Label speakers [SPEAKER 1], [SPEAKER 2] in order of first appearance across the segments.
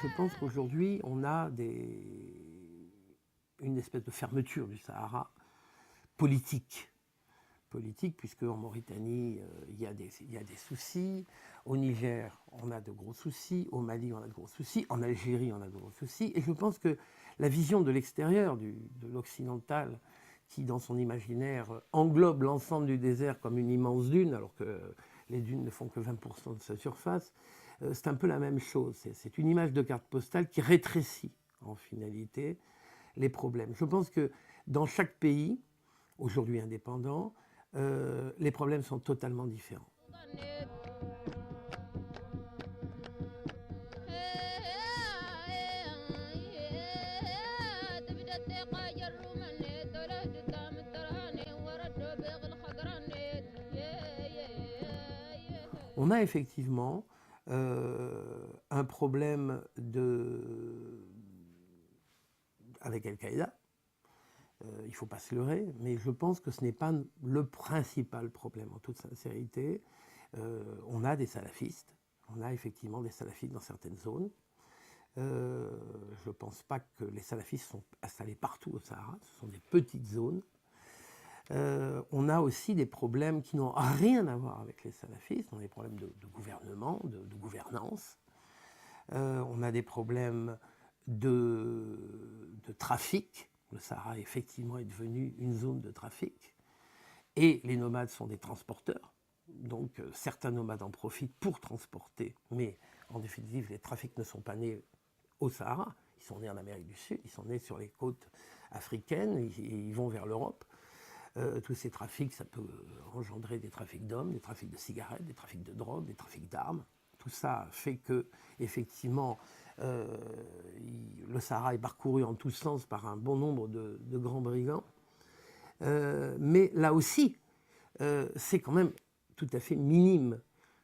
[SPEAKER 1] je pense qu'aujourd'hui, on a une espèce de fermeture du Sahara politique. Politique, puisque en Mauritanie, il y a des soucis. Au Niger, on a de gros soucis. Au Mali, on a de gros soucis. En Algérie, on a de gros soucis. Et je pense que la vision de l'extérieur, de l'occidental, qui, dans son imaginaire, englobe l'ensemble du désert comme une immense dune, alors que les dunes ne font que 20% de sa surface, c'est un peu la même chose. C'est une image de carte postale qui rétrécit, en finalité, les problèmes. Je pense que dans chaque pays, aujourd'hui indépendant, les problèmes sont totalement différents. On a effectivement un problème avec Al-Qaïda. Il ne faut pas se leurrer, mais je pense que ce n'est pas le principal problème, en toute sincérité. On a des salafistes, on a effectivement des salafistes dans certaines zones. Je ne pense pas que les salafistes sont installés partout au Sahara, ce sont des petites zones. On a aussi des problèmes qui n'ont rien à voir avec les salafistes, on a des problèmes de gouvernement, de gouvernance. On a des problèmes de trafic. Le Sahara, effectivement, est devenu une zone de trafic. Et les nomades sont des transporteurs. Donc, certains nomades en profitent pour transporter. Mais, en définitive, les trafics ne sont pas nés au Sahara. Ils sont nés en Amérique du Sud. Ils sont nés sur les côtes africaines. Et ils vont vers l'Europe. Tous ces trafics, ça peut engendrer des trafics d'hommes, des trafics de cigarettes, des trafics de drogue, des trafics d'armes. Tout ça fait que, effectivement, le Sahara est parcouru en tous sens par un bon nombre de grands brigands. Mais là aussi, c'est quand même tout à fait minime.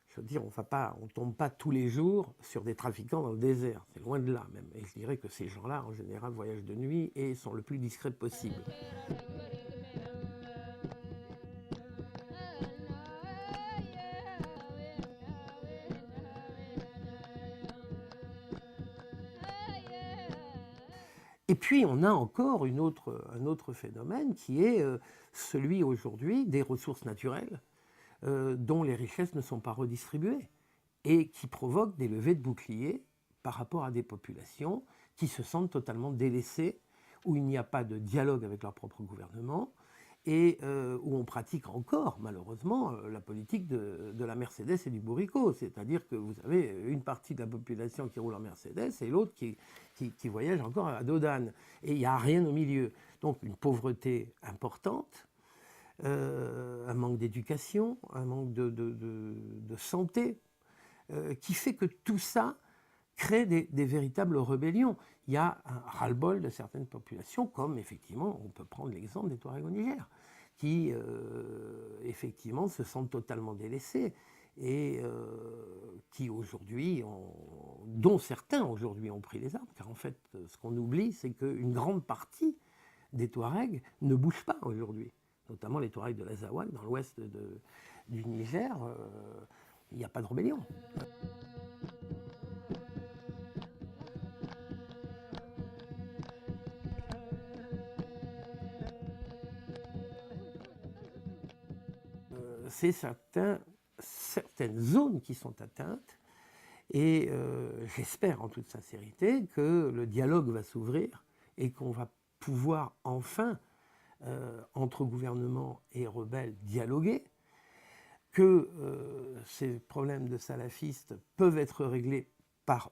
[SPEAKER 1] Je veux dire, on ne tombe pas tous les jours sur des trafiquants dans le désert. C'est loin de là même. Et je dirais que ces gens-là, en général, voyagent de nuit et sont le plus discrets possible. Et puis, on a encore un autre phénomène qui est celui aujourd'hui des ressources naturelles dont les richesses ne sont pas redistribuées et qui provoquent des levées de boucliers par rapport à des populations qui se sentent totalement délaissées, où il n'y a pas de dialogue avec leur propre gouvernement et où on pratique encore, malheureusement, la politique de la Mercedes et du bourricot. C'est-à-dire que vous avez une partie de la population qui roule en Mercedes et l'autre qui voyage encore à dos d'âne. Et il n'y a rien au milieu. Donc une pauvreté importante, un manque d'éducation, un manque de santé, qui fait que tout ça crée des véritables rébellions. Il y a un ras-le-bol de certaines populations, comme effectivement, on peut prendre l'exemple des Touaregs au Niger, qui effectivement se sentent totalement délaissés et qui aujourd'hui, dont certains aujourd'hui ont pris les armes, car en fait, ce qu'on oublie, c'est qu'une grande partie des Touaregs ne bougent pas aujourd'hui, notamment les Touaregs de l'Azawad, dans l'ouest du Niger, il n'y a pas de rébellion. C'est certaines zones qui sont atteintes et j'espère en toute sincérité que le dialogue va s'ouvrir et qu'on va pouvoir enfin, entre gouvernement et rebelles, dialoguer, que ces problèmes de salafistes peuvent être réglés par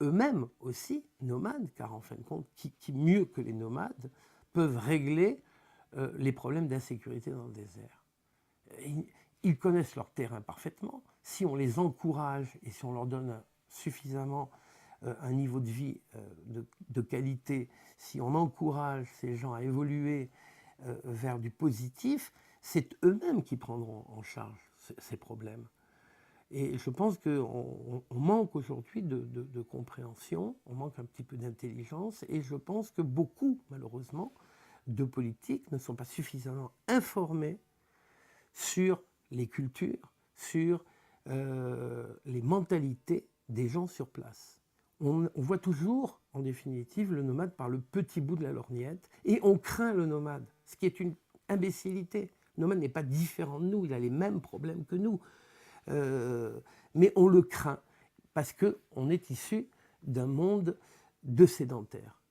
[SPEAKER 1] eux-mêmes aussi, nomades, car en fin de compte, qui mieux que les nomades peuvent régler les problèmes d'insécurité dans le désert. Ils connaissent leur terrain parfaitement. Si on les encourage et si on leur donne suffisamment un niveau de vie de qualité, si on encourage ces gens à évoluer vers du positif, c'est eux-mêmes qui prendront en charge ces problèmes. Et je pense qu'on manque aujourd'hui de compréhension, on manque un petit peu d'intelligence, et je pense que beaucoup, malheureusement, de politiques ne sont pas suffisamment informés sur les cultures, sur les mentalités des gens sur place. on voit toujours, en définitive, le nomade par le petit bout de la lorgnette, et on craint le nomade, ce qui est une imbécilité. Le nomade n'est pas différent de nous, il a les mêmes problèmes que nous. Mais on le craint, parce qu'on est issu d'un monde de sédentaires.